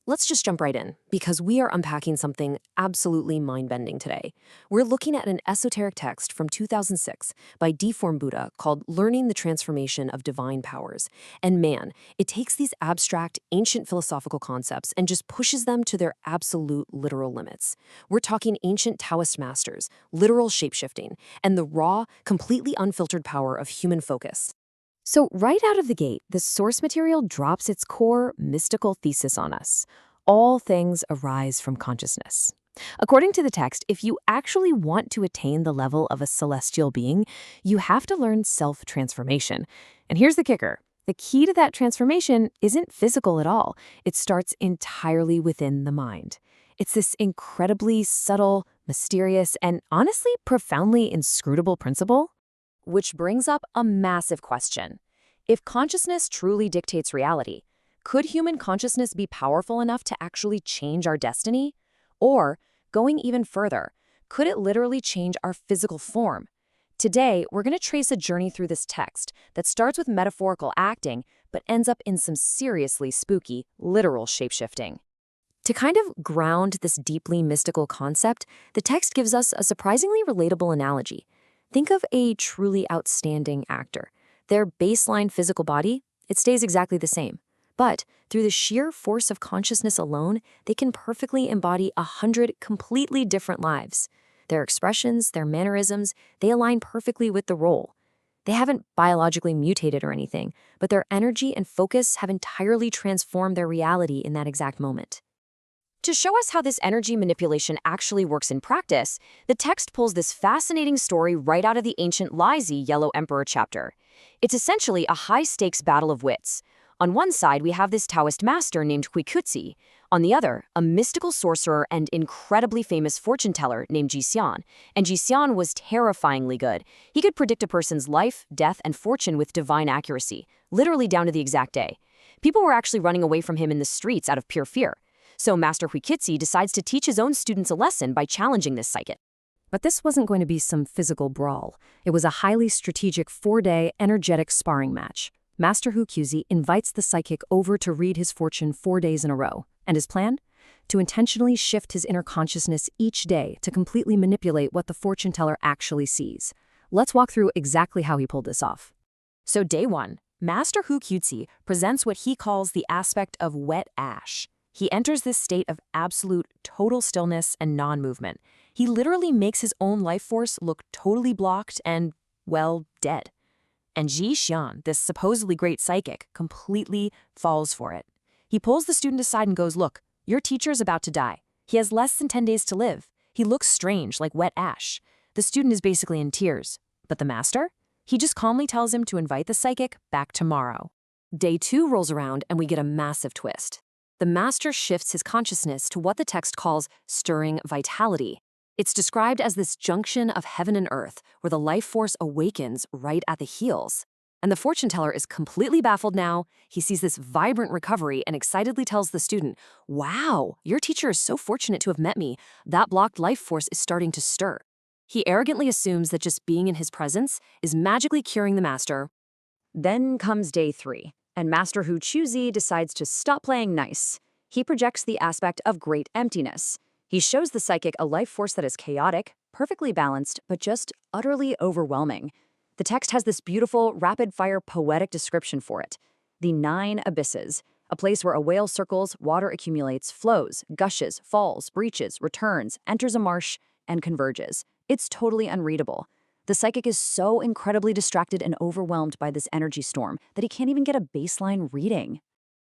Let's just jump right in, because we are unpacking something absolutely mind-bending today. We're looking at an esoteric text from 2006 by Deform Buddha called Learning the Transformation of Divine Powers. And man, it takes these abstract, ancient philosophical concepts and just pushes them to their absolute literal limits. We're talking ancient Taoist masters, literal shapeshifting, and the raw, completely unfiltered power of human focus. So right out of the gate, the source material drops its core mystical thesis on us. All things arise from consciousness. According to the text, if you actually want to attain the level of a celestial being, you have to learn self-transformation. And here's the kicker. The key to that transformation isn't physical at all. It starts entirely within the mind. It's this incredibly subtle, mysterious, and honestly profoundly inscrutable principle. Which brings up a massive question. If consciousness truly dictates reality, could human consciousness be powerful enough to actually change our destiny? Or, going even further, could it literally change our physical form? Today, we're going to trace a journey through this text that starts with metaphorical acting, but ends up in some seriously spooky, literal shapeshifting. To kind of ground this deeply mystical concept, the text gives us a surprisingly relatable analogy. Think of a truly outstanding actor. Their baseline physical body, it stays exactly the same. But through the sheer force of consciousness alone, they can perfectly embody 100 completely different lives. Their expressions, their mannerisms, they align perfectly with the role. They haven't biologically mutated or anything, but their energy and focus have entirely transformed their reality in that exact moment. To show us how this energy manipulation actually works in practice, the text pulls this fascinating story right out of the ancient Lizhi Yellow Emperor chapter. It's essentially a high-stakes battle of wits. On one side, we have this Taoist master named Huikutsi. On the other, a mystical sorcerer and incredibly famous fortune teller named Jixian. And Jixian was terrifyingly good. He could predict a person's life, death, and fortune with divine accuracy, literally down to the exact day. People were actually running away from him in the streets out of pure fear. So Master Huikitsi decides to teach his own students a lesson by challenging this psychic. But this wasn't going to be some physical brawl. It was a highly strategic 4-day energetic sparring match. Master Huikitsi invites the psychic over to read his fortune 4 days in a row. And his plan? To intentionally shift his inner consciousness each day to completely manipulate what the fortune teller actually sees. Let's walk through exactly how he pulled this off. So day 1, Master Huikitsi presents what he calls the aspect of wet ash. He enters this state of absolute, total stillness and non-movement. He literally makes his own life force look totally blocked and, well, dead. And Jixian, this supposedly great psychic, completely falls for it. He pulls the student aside and goes, "Look, your teacher's about to die. He has less than 10 days to live. He looks strange, like wet ash." The student is basically in tears. But the master? He just calmly tells him to invite the psychic back tomorrow. Day 2 rolls around and we get a massive twist. The master shifts his consciousness to what the text calls stirring vitality. It's described as this junction of heaven and earth, where the life force awakens right at the heels. And the fortune teller is completely baffled now. He sees this vibrant recovery and excitedly tells the student, "Wow, your teacher is so fortunate to have met me. That blocked life force is starting to stir." He arrogantly assumes that just being in his presence is magically curing the master. Then comes day 3. And Master Huikitsi decides to stop playing nice. He projects the aspect of great emptiness. He shows the psychic a life force that is chaotic, perfectly balanced, but just utterly overwhelming. The text has this beautiful, rapid-fire poetic description for it. The 9 abysses, a place where a whale circles, water accumulates, flows, gushes, falls, breaches, returns, enters a marsh, and converges. It's totally unreadable. The psychic is so incredibly distracted and overwhelmed by this energy storm that he can't even get a baseline reading.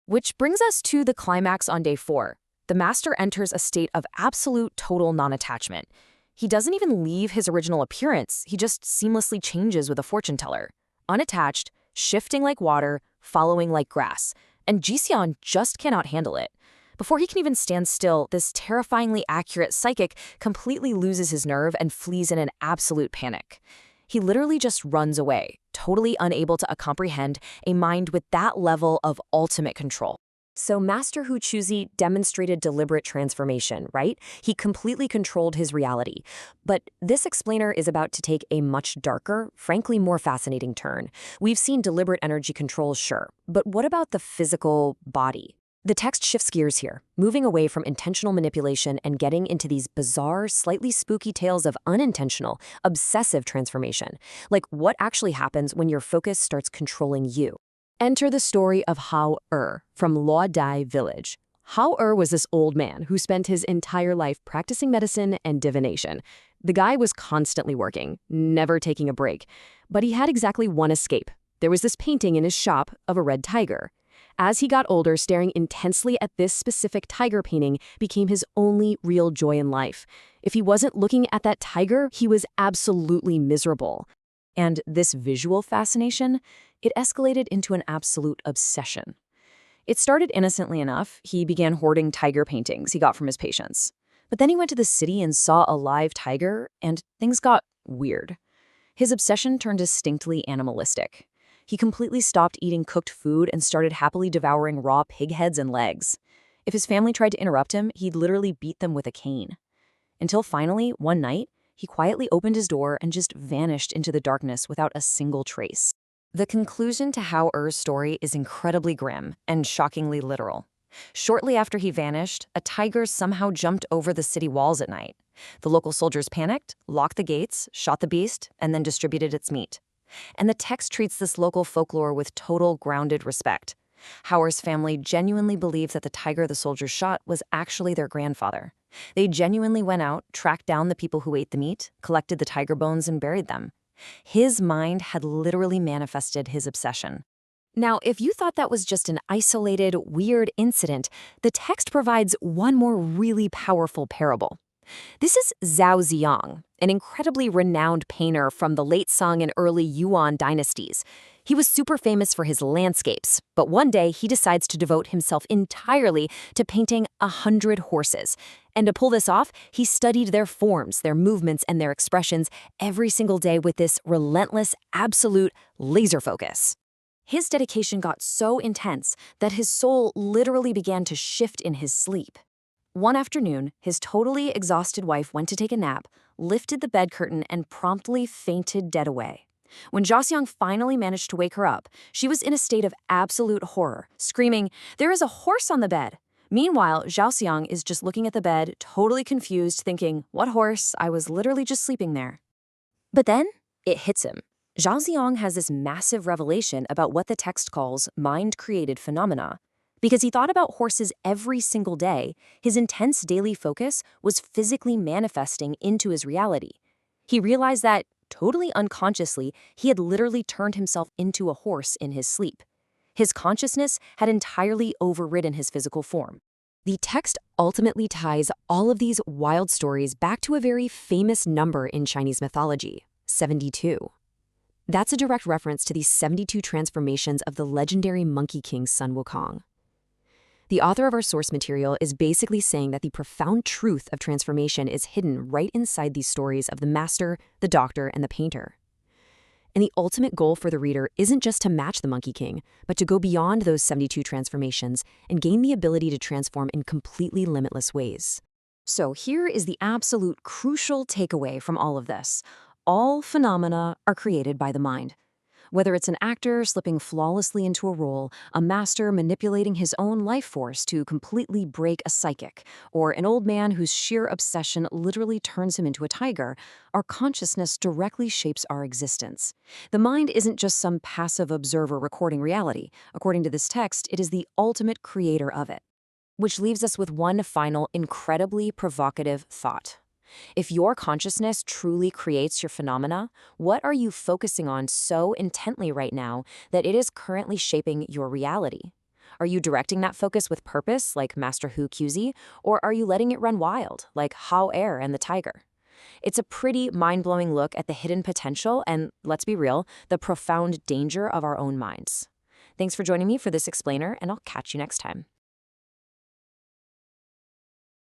Which brings us to the climax on day 4. The master enters a state of absolute total non-attachment. He doesn't even leave his original appearance, he just seamlessly changes with a fortune teller. Unattached, shifting like water, following like grass. And Jixian just cannot handle it. Before he can even stand still, this terrifyingly accurate psychic completely loses his nerve and flees in an absolute panic. He literally just runs away, totally unable to comprehend a mind with that level of ultimate control. So Master Huikitsi demonstrated deliberate transformation, right? He completely controlled his reality. But this explainer is about to take a much darker, frankly more fascinating turn. We've seen deliberate energy control, sure, but what about the physical body? The text shifts gears here, moving away from intentional manipulation and getting into these bizarre, slightly spooky tales of unintentional, obsessive transformation, like what actually happens when your focus starts controlling you. Enter the story of Hao from Luodai village. Hao was this old man who spent his entire life practicing medicine and divination. The guy was constantly working, never taking a break. But he had exactly one escape. There was this painting in his shop of a red tiger. As he got older, staring intensely at this specific tiger painting became his only real joy in life. If he wasn't looking at that tiger, he was absolutely miserable. And this visual fascination, it escalated into an absolute obsession. It started innocently enough. He began hoarding tiger paintings he got from his patients. But then he went to the city and saw a live tiger, and things got weird. His obsession turned distinctly animalistic. He completely stopped eating cooked food and started happily devouring raw pig heads and legs. If his family tried to interrupt him, he'd literally beat them with a cane. Until finally, one night, he quietly opened his door and just vanished into the darkness without a single trace. The conclusion to Hao Er's story is incredibly grim and shockingly literal. Shortly after he vanished, a tiger somehow jumped over the city walls at night. The local soldiers panicked, locked the gates, shot the beast, and then distributed its meat. And the text treats this local folklore with total grounded respect. Hauer's family genuinely believed that the tiger the soldiers shot was actually their grandfather. They genuinely went out, tracked down the people who ate the meat, collected the tiger bones, and buried them. His mind had literally manifested his obsession. Now, if you thought that was just an isolated, weird incident, the text provides one more really powerful parable. This is Zhao Ziyang, an incredibly renowned painter from the late Song and early Yuan dynasties. He was super famous for his landscapes, but one day he decides to devote himself entirely to painting 100 horses. And to pull this off, he studied their forms, their movements, and their expressions every single day with this relentless, absolute laser focus. His dedication got so intense that his soul literally began to shift in his sleep. One afternoon, his totally exhausted wife went to take a nap, lifted the bed curtain, and promptly fainted dead away. When Zhaoxiang finally managed to wake her up, she was in a state of absolute horror, screaming, "There is a horse on the bed!" Meanwhile, Zhaoxiang is just looking at the bed, totally confused, thinking, "What horse? I was literally just sleeping there." But then, it hits him. Zhaoxiang has this massive revelation about what the text calls mind-created phenomena. Because he thought about horses every single day, his intense daily focus was physically manifesting into his reality. He realized that, totally unconsciously, he had literally turned himself into a horse in his sleep. His consciousness had entirely overridden his physical form. The text ultimately ties all of these wild stories back to a very famous number in Chinese mythology, 72. That's a direct reference to the 72 transformations of the legendary Monkey King Sun Wukong. The author of our source material is basically saying that the profound truth of transformation is hidden right inside these stories of the master, the doctor, and the painter. And the ultimate goal for the reader isn't just to match the Monkey King, but to go beyond those 72 transformations and gain the ability to transform in completely limitless ways. So here is the absolute crucial takeaway from all of this. All phenomena are created by the mind. Whether it's an actor slipping flawlessly into a role, a master manipulating his own life force to completely break a psychic, or an old man whose sheer obsession literally turns him into a tiger, our consciousness directly shapes our existence. The mind isn't just some passive observer recording reality. According to this text, it is the ultimate creator of it. Which leaves us with one final, incredibly provocative thought. If your consciousness truly creates your phenomena, what are you focusing on so intently right now that it is currently shaping your reality? Are you directing that focus with purpose, like Master Hu Qzi, or are you letting it run wild, like Hao and the tiger? It's a pretty mind-blowing look at the hidden potential and, let's be real, the profound danger of our own minds. Thanks for joining me for this explainer, and I'll catch you next time.